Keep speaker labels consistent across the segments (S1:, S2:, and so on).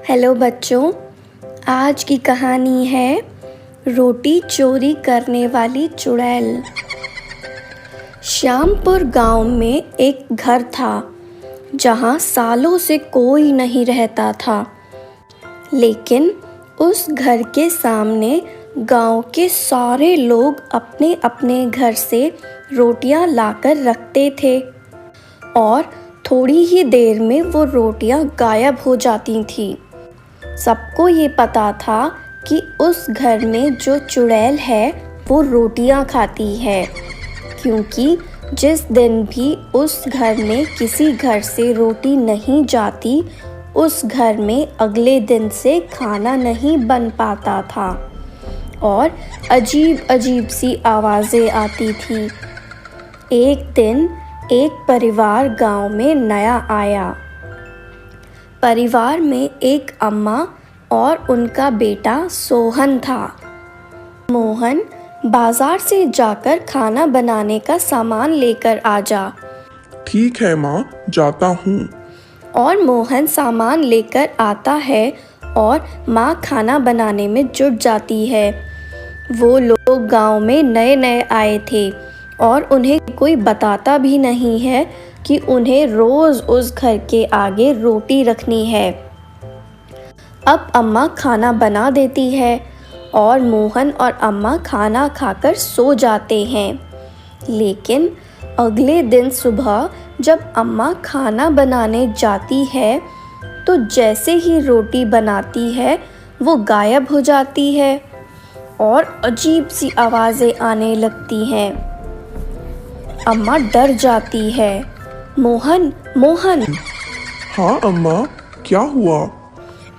S1: Hello बच्चों, आज की कहानी है रोटी चोरी करने वाली चुड़ैल। श्यामपुर गांव में एक घर था जहां सालों से कोई नहीं रहता था, लेकिन उस घर के सामने गांव के सारे लोग अपने अपने घर से रोटियां लाकर रखते थे और थोड़ी ही देर में वो रोटियां गायब हो जाती थीं। सबको ये पता था कि उस घर में जो चुड़ैल है वो रोटियां खाती है, क्योंकि जिस दिन भी उस घर में किसी घर से रोटी नहीं जाती, उस घर में अगले दिन से खाना नहीं बन पाता था और अजीब अजीब सी आवाज़ें आती थी। एक दिन एक परिवार गांव में नया आया। परिवार में एक अम्मा और उनका बेटा सोहन था। मोहन, बाजार से जाकर खाना बनाने का सामान लेकर आ जा।
S2: ठीक है माँ, जाता हूँ।
S1: और मोहन सामान लेकर आता है और माँ खाना बनाने में जुट जाती है। वो लोग गांव में नए नए आए थे और उन्हें कोई बताता भी नहीं है कि उन्हें रोज़ उस घर के आगे रोटी रखनी है। अब अम्मा खाना बना देती है और मोहन और अम्मा खाना खाकर सो जाते हैं। लेकिन अगले दिन सुबह जब अम्मा खाना बनाने जाती है तो जैसे ही रोटी बनाती है वो गायब हो जाती है और अजीब सी आवाज़ें आने लगती हैं। अम्मा डर जाती है। मोहन, मोहन।
S2: हाँ अम्मा, क्या हुआ?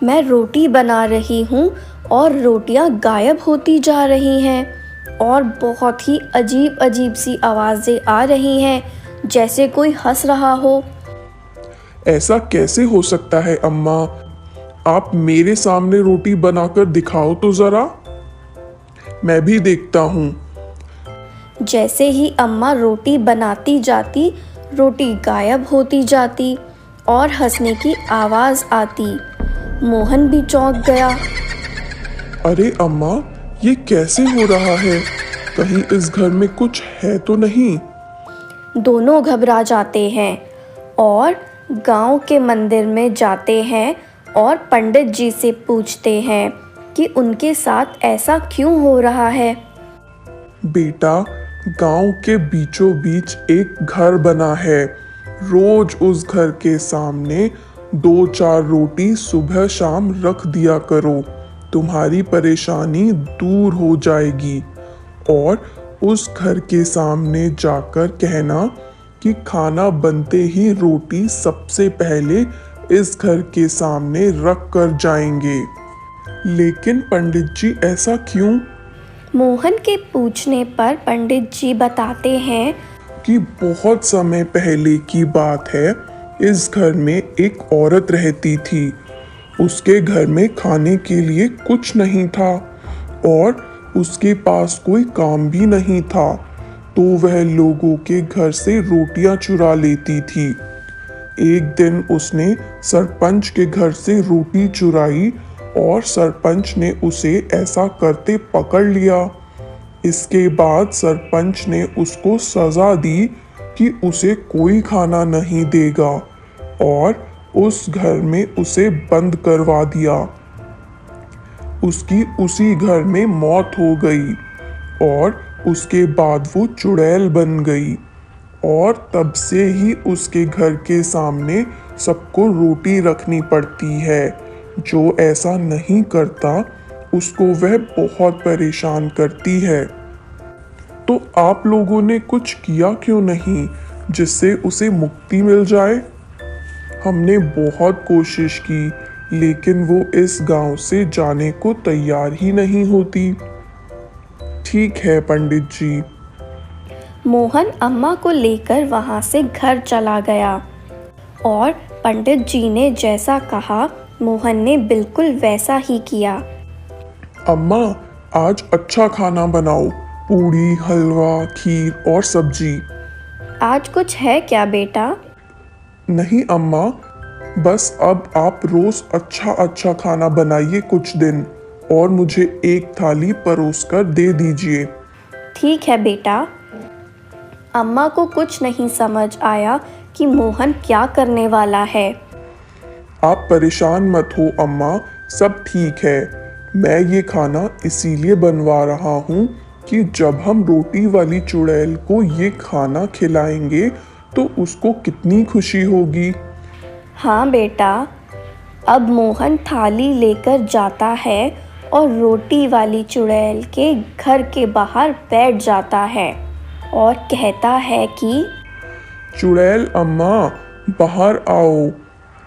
S1: मैं रोटी बना रही हूँ और रोटियाँ गायब होती जा रही हैं और बहुत ही अजीब अजीब सी आवाज़ें आ रही हैं, जैसे कोई हंस रहा हो।
S2: ऐसा कैसे हो सकता है अम्मा? आप मेरे सामने रोटी बनाकर दिखाओ तो ज़रा, मैं भी देखता हूँ।
S1: जैसे ही अम्मा रोटी बनाती जाती, रोटी गायब होती जाती और हंसने की आवाज़ आती। मोहन भी चौंक गया।
S2: अरे अम्मा, ये कैसे हो रहा है? कहीं इस घर में कुछ है तो नहीं?
S1: दोनों घबरा जाते हैं और गांव के मंदिर में जाते हैं और पंडित जी से पूछते हैं कि उनके साथ ऐसा क्यों हो रहा है।
S2: बेटा, गांव के बीचों बीच एक घर बना है। रोज उस घर के सामने 2-4 रोटी सुबह शाम रख दिया करो, तुम्हारी परेशानी दूर हो जाएगी। और उस घर के सामने जाकर कहना कि खाना बनते ही रोटी सबसे पहले इस घर के सामने रख कर जाएंगे। लेकिन पंडित जी, ऐसा क्यों?
S1: मोहन के पूछने पर पंडित जी बताते हैं
S2: कि बहुत समय पहले की बात है, इस घर में एक औरत रहती थी। उसके घर में खाने के लिए कुछ नहीं था और उसके पास कोई काम भी नहीं था, तो वह लोगों के घर से रोटियां चुरा लेती थी। एक दिन उसने सरपंच के घर से रोटी चुराई और सरपंच ने उसे ऐसा करते पकड़ लिया। इसके बाद सरपंच ने उसको सजा दी कि उसे कोई खाना नहीं देगा और उस घर में उसे बंद करवा दिया। उसकी उसी घर में मौत हो गई और उसके बाद वो चुड़ैल बन गई और तब से ही उसके घर के सामने सबको रोटी रखनी पड़ती है। जो ऐसा नहीं करता उसको वह बहुत परेशान करती है। तो आप लोगों ने कुछ किया क्यों नहीं जिससे उसे मुक्ति मिल जाए? हमने बहुत कोशिश की, लेकिन वो इस गांव से जाने को तैयार ही नहीं होती। ठीक है पंडित जी।
S1: मोहन अम्मा को लेकर वहां से घर चला गया और पंडित जी ने जैसा कहा मोहन ने बिल्कुल वैसा ही किया।
S2: अम्मा, आज अच्छा खाना बनाओ, पूड़ी, हलवा, खीर और सब्जी।
S1: आज कुछ है क्या बेटा?
S2: नहीं अम्मा, बस अब आप रोज अच्छा अच्छा खाना बनाइए कुछ दिन और मुझे एक थाली परोस कर दे दीजिए।
S1: ठीक है बेटा। अम्मा को कुछ नहीं समझ आया कि मोहन क्या करने वाला है।
S2: आप परेशान मत हो अम्मा, सब ठीक है। मैं ये खाना इसीलिए बनवा रहा हूँ कि जब हम रोटी वाली चुड़ैल को ये खाना खिलाएंगे तो उसको कितनी खुशी होगी।
S1: हाँ बेटा। अब मोहन थाली लेकर जाता है और रोटी वाली चुड़ैल के घर के बाहर बैठ जाता है और कहता है कि
S2: चुड़ैल अम्मा, बाहर आओ,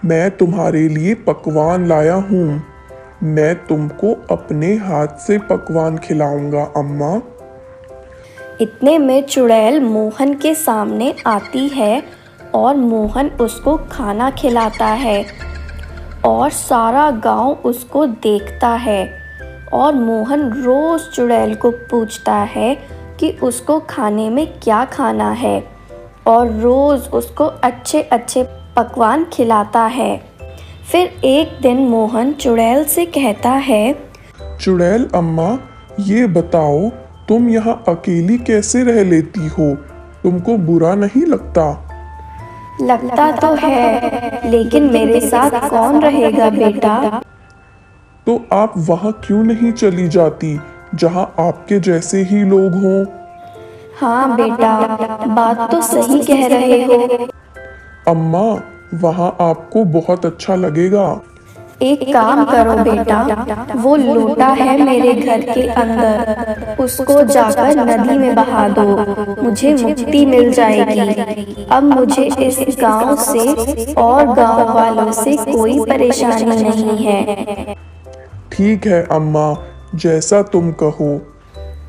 S2: मैं तुम्हारे लिए पकवान लाया हूँ। मैं तुमको अपने हाथ से पकवान खिलाऊंगा अम्मा।
S1: इतने में चुड़ैल मोहन के सामने आती है और मोहन उसको खाना खिलाता है और सारा गांव उसको देखता है। और मोहन रोज चुड़ैल को पूछता है कि उसको खाने में क्या खाना है और रोज उसको अच्छे अच्छे पकवान खिलाता है। फिर एक दिन मोहन चुड़ैल से कहता है,
S2: चुड़ैल अम्मा, ये बताओ तुम यहाँ अकेली कैसे रह लेती हो? तुमको बुरा नहीं लगता?
S1: लगता तो है, लेकिन मेरे साथ कौन रहेगा बेटा?
S2: तो आप वहाँ क्यों नहीं चली जाती जहाँ आपके जैसे ही लोग हों?
S1: हाँ बेटा, बात तो सही कह रहे हो।
S2: अम्मा, वहाँ आपको बहुत अच्छा लगेगा।
S1: एक काम करो बेटा, वो लोटा है मेरे घर के अंदर, उसको जाकर नदी में बहा दो, मुझे मुक्ति मिल जाएगी। अब मुझे इस गांव से और गांव वालों से कोई परेशानी नहीं है।
S2: ठीक है अम्मा, जैसा तुम कहो।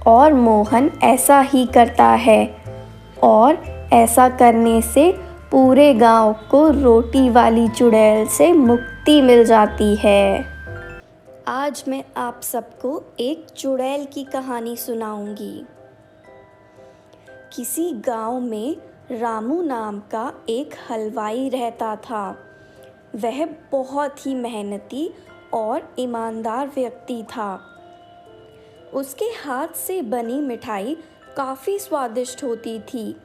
S1: और मोहन ऐसा ही करता है और ऐसा करने से पूरे गांव को रोटी वाली चुड़ैल से मुक्ति मिल जाती है। आज मैं आप सबको एक चुड़ैल की कहानी सुनाऊंगी। किसी गांव में रामू नाम का एक हलवाई रहता था। वह बहुत ही मेहनती और ईमानदार व्यक्ति था। उसके हाथ से बनी मिठाई काफ़ी स्वादिष्ट होती थी,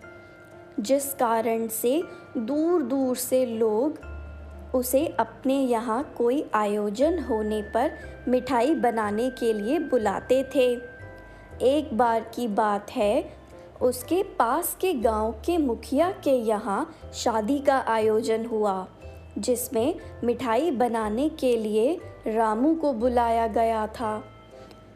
S1: जिस कारण से दूर दूर से लोग उसे अपने यहाँ कोई आयोजन होने पर मिठाई बनाने के लिए बुलाते थे। एक बार की बात है, उसके पास के गांव के मुखिया के यहाँ शादी का आयोजन हुआ, जिसमें मिठाई बनाने के लिए रामू को बुलाया गया था।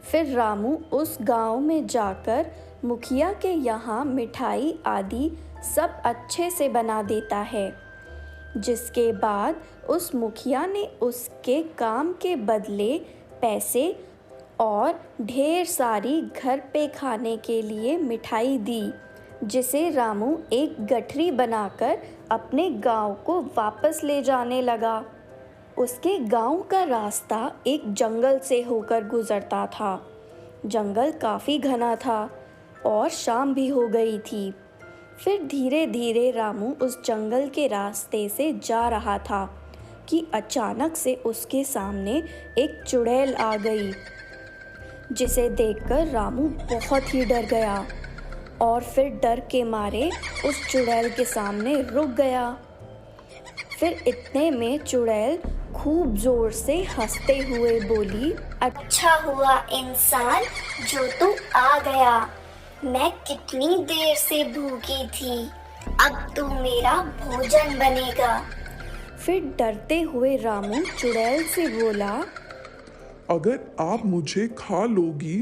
S1: फिर रामू उस गांव में जाकर मुखिया के यहाँ मिठाई आदि सब अच्छे से बना देता है, जिसके बाद उस मुखिया ने उसके काम के बदले पैसे और ढेर सारी घर पे खाने के लिए मिठाई दी, जिसे रामू एक गठरी बनाकर अपने गांव को वापस ले जाने लगा। उसके गांव का रास्ता एक जंगल से होकर गुजरता था। जंगल काफ़ी घना था और शाम भी हो गई थी। फिर धीरे धीरे रामू उस जंगल के रास्ते से जा रहा था कि अचानक से उसके सामने एक चुड़ैल आ गई, जिसे देखकर रामू बहुत ही डर गया और फिर डर के मारे उस चुड़ैल के सामने रुक गया। फिर इतने में चुड़ैल खूब जोर से हंसते हुए बोली,
S3: अच्छा हुआ इंसान जो तू आ गया। मैं कितनी देर से भूखी थी, अब तू मेरा भोजन बनेगा।
S1: फिर डरते हुए रामू चुड़ैल से बोला,
S2: अगर आप मुझे खा लोगी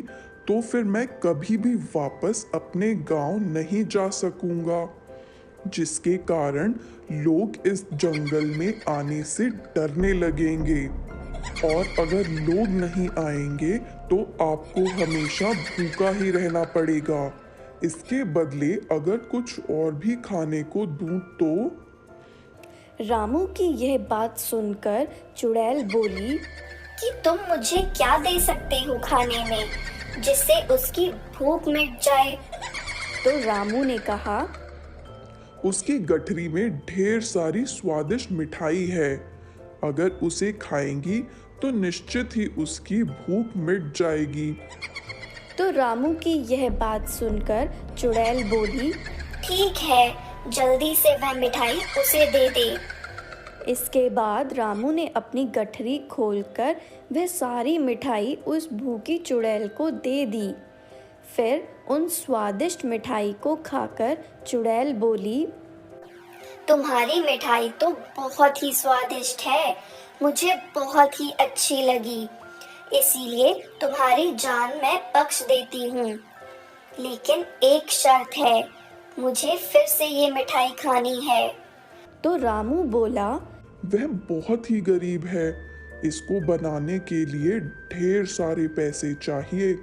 S2: तो फिर मैं कभी भी वापस अपने गांव नहीं जा सकूंगा, जिसके कारण लोग इस जंगल में आने से डरने लगेंगे। और अगर लोग नहीं आएंगे तो आपको हमेशा भूखा ही रहना पड़ेगा। इसके बदले अगर कुछ और भी खाने को दूं तो।
S1: रामू की यह बात सुनकर चुड़ैल बोली
S3: कि तुम मुझे क्या दे सकते हो खाने में, जिससे उसकी भूख मिट जाए।
S1: तो रामू ने कहा,
S2: उसकी गठरी में ढेर सारी स्वादिष्ट मिठाई है, अगर उसे खाएंगी तो निश्चित ही उसकी भूख मिट जाएगी।
S1: तो रामू की यह बात सुनकर चुड़ैल बोली,
S3: ठीक है, जल्दी से वह मिठाई उसे दे दे।
S1: इसके बाद रामू ने अपनी गठरी खोलकर वह सारी मिठाई उस भूखी चुड़ैल को दे दी। फिर उन स्वादिष्ट मिठाई को खाकर चुड़ैल बोली,
S3: तुम्हारी मिठाई तो बहुत ही स्वादिष्ट है, मुझे बहुत ही अच्छी लगी, इसीलिए तुम्हारी जान मैं बख्श देती हूँ। लेकिन एक शर्त है, मुझे फिर से ये मिठाई खानी है।
S1: तो रामू बोला,
S2: वह बहुत ही गरीब है, इसको बनाने के लिए ढेर सारे पैसे चाहिए।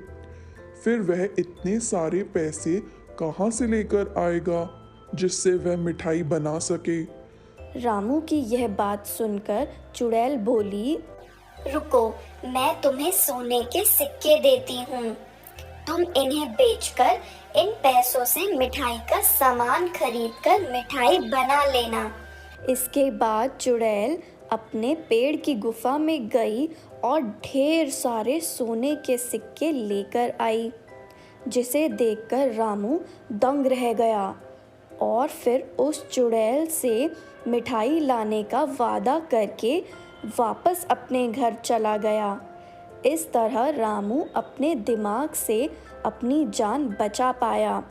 S2: फिर वह इतने सारे पैसे कहाँ से लेकर आएगा जिससे वह मिठाई बना सके।
S1: रामू की यह बात सुनकर चुड़ैल बोली,
S3: रुको, मैं तुम्हें सोने के सिक्के देती हूँ, तुम इन्हें बेचकर इन पैसों से मिठाई का सामान खरीदकर मिठाई बना लेना।
S1: इसके बाद चुड़ैल अपने पेड़ की गुफा में गई और ढेर सारे सोने के सिक्के लेकर आई, जिसे देखकर रामू दंग रह गया और फिर उस चुड़ैल से मिठाई लाने का वादा करके वापस अपने घर चला गया। इस तरह रामू अपने दिमाग से अपनी जान बचा पाया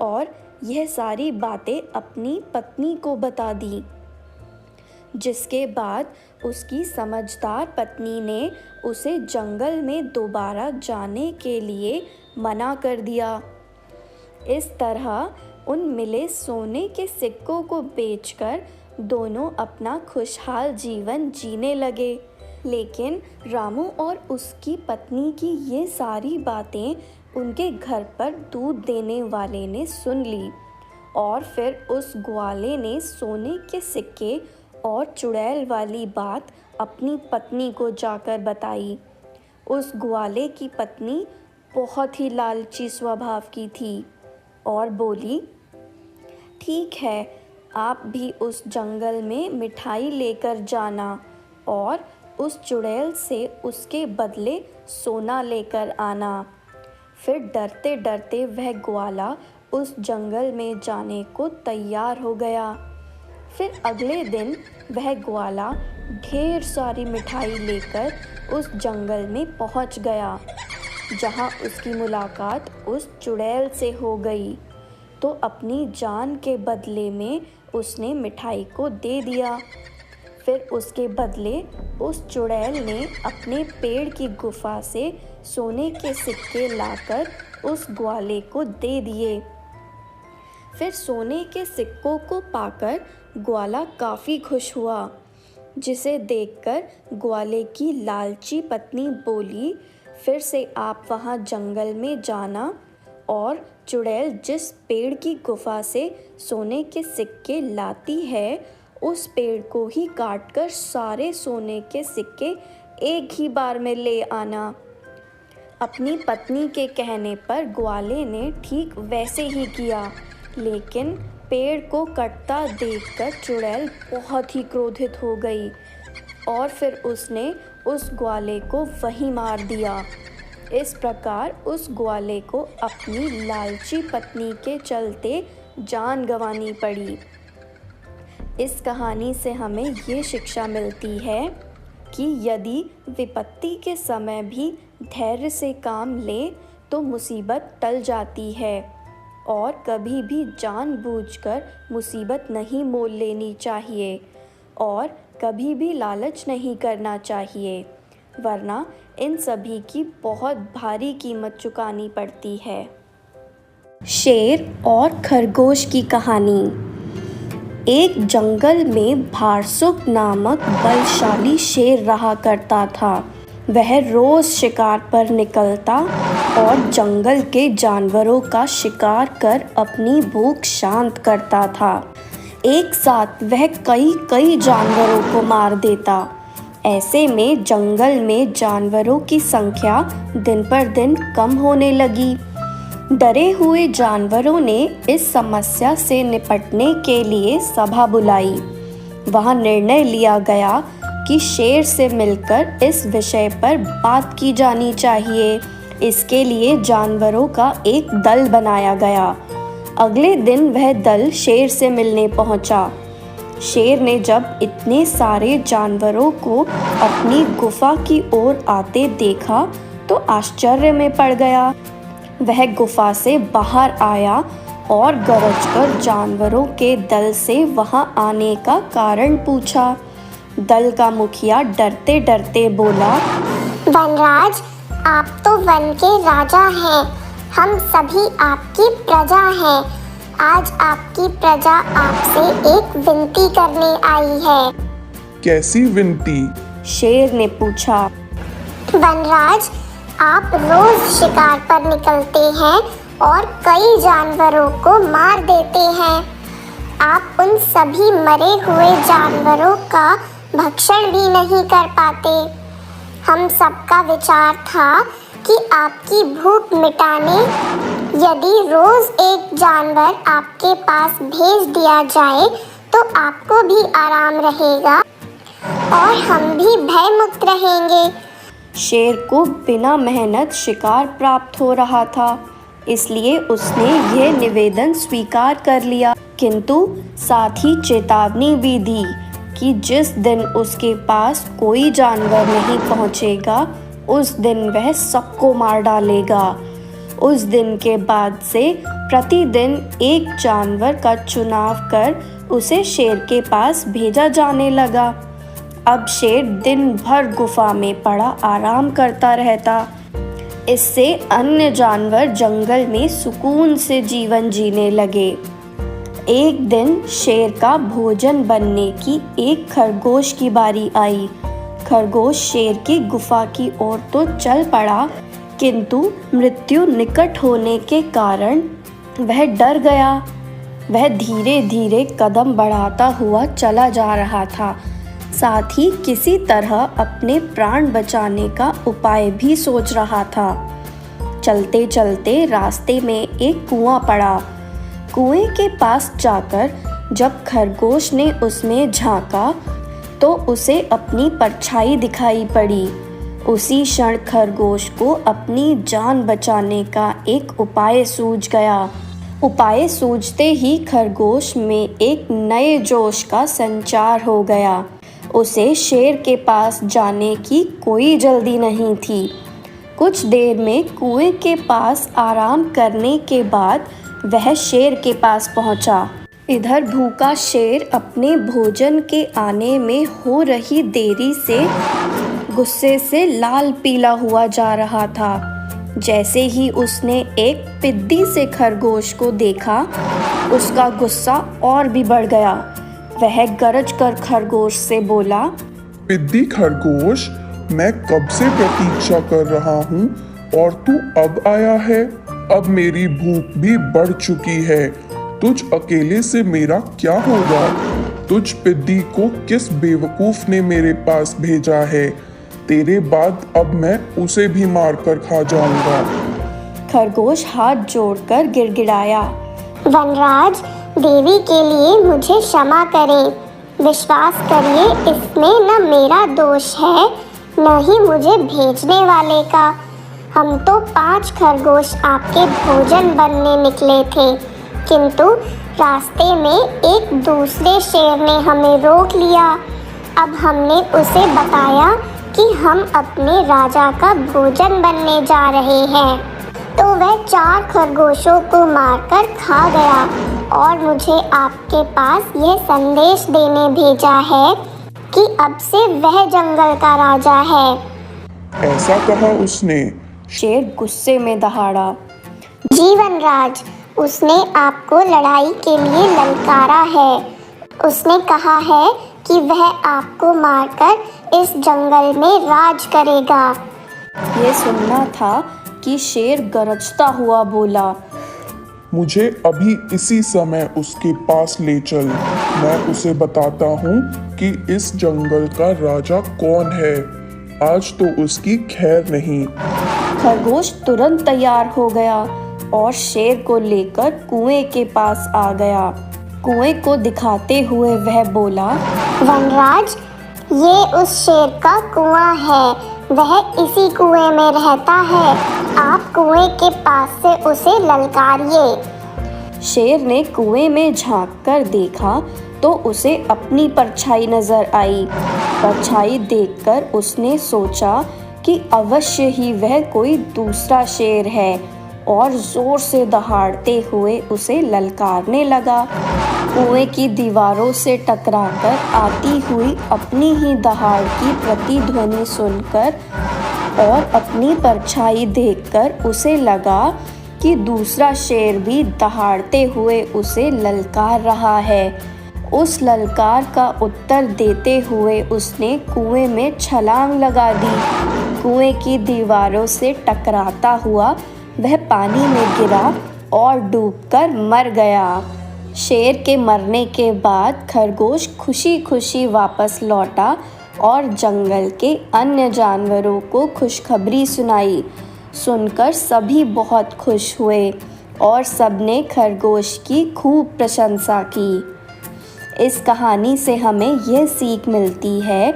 S1: और यह सारी बातें अपनी पत्नी को बता दी, जिसके बाद उसकी समझदार पत्नी ने उसे जंगल में दोबारा जाने के लिए मना कर दिया। इस तरह उन मिले सोने के सिक्कों को बेचकर दोनों अपना खुशहाल जीवन जीने लगे। लेकिन रामू और उसकी पत्नी की ये सारी बातें उनके घर पर दूध देने वाले ने सुन ली और फिर उस ग्वाले ने सोने के सिक्के और चुड़ैल वाली बात अपनी पत्नी को जाकर बताई। उस ग्वाले की पत्नी बहुत ही लालची स्वभाव की थी और बोली, ठीक है, आप भी उस जंगल में मिठाई लेकर जाना और उस चुड़ैल से उसके बदले सोना लेकर आना। फिर डरते डरते वह ग्वाला उस जंगल में जाने को तैयार हो गया। फिर अगले दिन वह ग्वाला ढेर सारी मिठाई लेकर उस जंगल में पहुंच गया, जहां उसकी मुलाकात उस चुड़ैल से हो गई। तो अपनी जान के बदले में उसने मिठाई को दे दिया। फिर उसके बदले उस चुड़ैल ने अपने पेड़ की गुफा से सोने के सिक्के लाकर उस ग्वाले को दे दिए। फिर सोने के सिक्कों को पाकर ग्वाला काफ़ी खुश हुआ, जिसे देखकर ग्वाले की लालची पत्नी बोली, फिर से आप वहाँ जंगल में जाना और चुड़ैल जिस पेड़ की गुफा से सोने के सिक्के लाती है, उस पेड़ को ही काटकर सारे सोने के सिक्के एक ही बार में ले आना। अपनी पत्नी के कहने पर ग्वाले ने ठीक वैसे ही किया, लेकिन पेड़ को कटता देखकर चुड़ैल बहुत ही क्रोधित हो गई और फिर उसने उस ग्वाले को वहीं मार दिया। इस प्रकार उस ग्वाले को अपनी लालची पत्नी के चलते जान गंवानी पड़ी। इस कहानी से हमें ये शिक्षा मिलती है कि यदि विपत्ति के समय भी धैर्य से काम लें तो मुसीबत टल जाती है और कभी भी जानबूझकर मुसीबत नहीं मोल लेनी चाहिए और कभी भी लालच नहीं करना चाहिए, वरना इन सभी की बहुत भारी कीमत चुकानी पड़ती है। शेर और खरगोश की कहानी। एक जंगल में भारसुक नामक बलशाली शेर रहा करता था। वह रोज शिकार पर निकलता और जंगल के जानवरों का शिकार कर अपनी भूख शांत करता था। एक साथ वह कई जानवरों को मार देता। ऐसे में जंगल में जानवरों की संख्या दिन पर दिन कम होने लगी। डरे हुए जानवरों ने इस समस्या से निपटने के लिए सभा बुलाई। वहां निर्णय लिया गया कि शेर से मिलकर इस विषय पर बात की जानी चाहिए। इसके लिए जानवरों का एक दल बनाया गया। अगले दिन वह दल शेर से मिलने पहुंचा। शेर ने जब इतने सारे जानवरों को अपनी गुफा की ओर आते देखा तो आश्चर्य में पड़ गया। वह गुफा से बाहर आया और गरजकर जानवरों के दल से वहां आने का कारण पूछा। दल का मुखिया डरते डरते बोला,
S4: वनराज, आप तो वन के राजा हैं। हम सभी आपकी प्रजा हैं। आज आपकी प्रजा आपसे एक विनती करने आई है।
S2: कैसी विनती?
S1: शेर ने पूछा।
S4: वनराज, आप रोज शिकार पर निकलते हैं और कई जानवरों को मार देते हैं। आप उन सभी मरे हुए जानवरों का भक्षण भी नहीं कर पाते। हम सबका विचार था कि आपकी भूख मिटाने यदि रोज एक जानवर आपके पास भेज दिया जाए तो आपको भी आराम रहेगा और हम भी भय मुक्त रहेंगे।
S1: शेर को बिना मेहनत शिकार प्राप्त हो रहा था, इसलिए उसने यह निवेदन स्वीकार कर लिया, किंतु साथ ही चेतावनी भी दी कि जिस दिन उसके पास कोई जानवर नहीं पहुंचेगा उस दिन वह सबको मार डालेगा। उस दिन के बाद से प्रतिदिन एक जानवर का चुनाव कर उसे शेर के पास भेजा जाने लगा। अब शेर दिन भर गुफा में पड़ा आराम करता रहता। इससे अन्य जानवर जंगल में सुकून से जीवन जीने लगे। एक दिन शेर का भोजन बनने की एक खरगोश की बारी आई। खरगोश शेर की गुफा की ओर तो चल पड़ा, किंतु मृत्यु निकट होने के कारण वह डर गया। वह धीरे धीरे कदम बढ़ाता हुआ चला जा रहा था, साथ ही किसी तरह अपने प्राण बचाने का उपाय भी सोच रहा था। चलते चलते रास्ते में एक कुआं पड़ा। कुएं के पास जाकर जब खरगोश ने उसमें झांका तो उसे अपनी परछाई दिखाई पड़ी। उसी क्षण खरगोश को अपनी जान बचाने का एक उपाय सूझ गया। उपाय सूझते ही खरगोश में एक नए जोश का संचार हो गया। उसे शेर के पास जाने की कोई जल्दी नहीं थी। कुछ देर में कुएं के पास आराम करने के बाद वह शेर के पास पहुंचा। इधर भूखा शेर अपने भोजन के आने में हो रही देरी से गुस्से से लाल पीला हुआ जा रहा था। जैसे ही उसने एक पिद्दी से खरगोश को देखा, उसका गुस्सा और भी बढ़ गया। वह गरज कर खरगोश से बोला,
S2: पिद्दी खरगोश, मैं कब से प्रतीक्षा कर रहा हूँ और तू अब आया है। अब मेरी भूख भी बढ़ चुकी है। तुझ अकेले से मेरा क्या होगा? तुझ पिद्दी को किस बेवकूफ ने मेरे पास भेजा है? तेरे बाद अब मैं उसे भी मार कर खा जाऊंगा।
S1: खरगोश हाथ जोड़कर गिड़गिड़ाया,
S4: वनराज, देवी के लिए मुझे क्षमा करें। विश्वास करिए, इसमें न मेरा दोष है न ही मुझे भेजने वाले का। हम तो 5 खरगोश आपके भोजन बनने निकले थे, किंतु रास्ते में एक दूसरे शेर ने हमें रोक लिया। अब हमने उसे बताया कि हम अपने राजा का भोजन बनने जा रहे हैं, तो वह 4 खरगोशों को मारकर खा गया और मुझे आपके पास यह संदेश देने भेजा है कि अब से वह जंगल का राजा है।
S2: ऐसा कहा उसने?
S1: शेर गुस्से में दहाड़ा।
S4: जीवनराज, उसने आपको लड़ाई के लिए ललकारा है। उसने कहा है कि वह आपको मारकर इस जंगल में राज करेगा।
S1: ये सुनना था कि शेर गरजता हुआ बोला,
S2: मुझे अभी इसी समय उसके पास ले चल। मैं उसे बताता हूँ कि इस जंगल का राजा कौन है। आज तो उसकी खैर नहीं।
S1: खरगोश तुरंत तैयार हो गया और शेर को लेकर कुएं के पास आ गया। कुएं को दिखाते हुए वह बोला,
S4: वनराज, ये उस शेर का कुआं है, वह इसी कुएं में रहता है। आप कुएं के पास से उसे ललकारिए।
S1: शेर ने कुएं में झांककर देखा तो उसे अपनी परछाई नजर आई। परछाई देखकर उसने सोचा कि अवश्य ही वह कोई दूसरा शेर है और जोर से दहाड़ते हुए उसे ललकारने लगा। कुएं की दीवारों से टकराकर आती हुई अपनी ही दहाड़ की प्रतिध्वनि सुनकर और अपनी परछाई देखकर उसे लगा कि दूसरा शेर भी दहाड़ते हुए उसे ललकार रहा है। उस ललकार का उत्तर देते हुए उसने कुएं में छलांग लगा दी। कुएं की दीवारों से टकराता हुआ वह पानी में गिरा और डूबकर मर गया। शेर के मरने के बाद खरगोश खुशी खुशी वापस लौटा और जंगल के अन्य जानवरों को खुशखबरी सुनाई। सुनकर सभी बहुत खुश हुए और सबने खरगोश की खूब प्रशंसा की। इस कहानी से हमें यह सीख मिलती है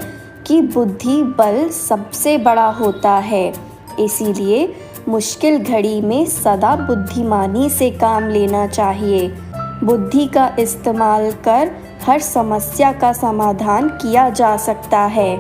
S1: कि बुद्धि बल सबसे बड़ा होता है, इसीलिए मुश्किल घड़ी में सदा बुद्धिमानी से काम लेना चाहिए। बुद्धि का इस्तेमाल कर हर समस्या का समाधान किया जा सकता है।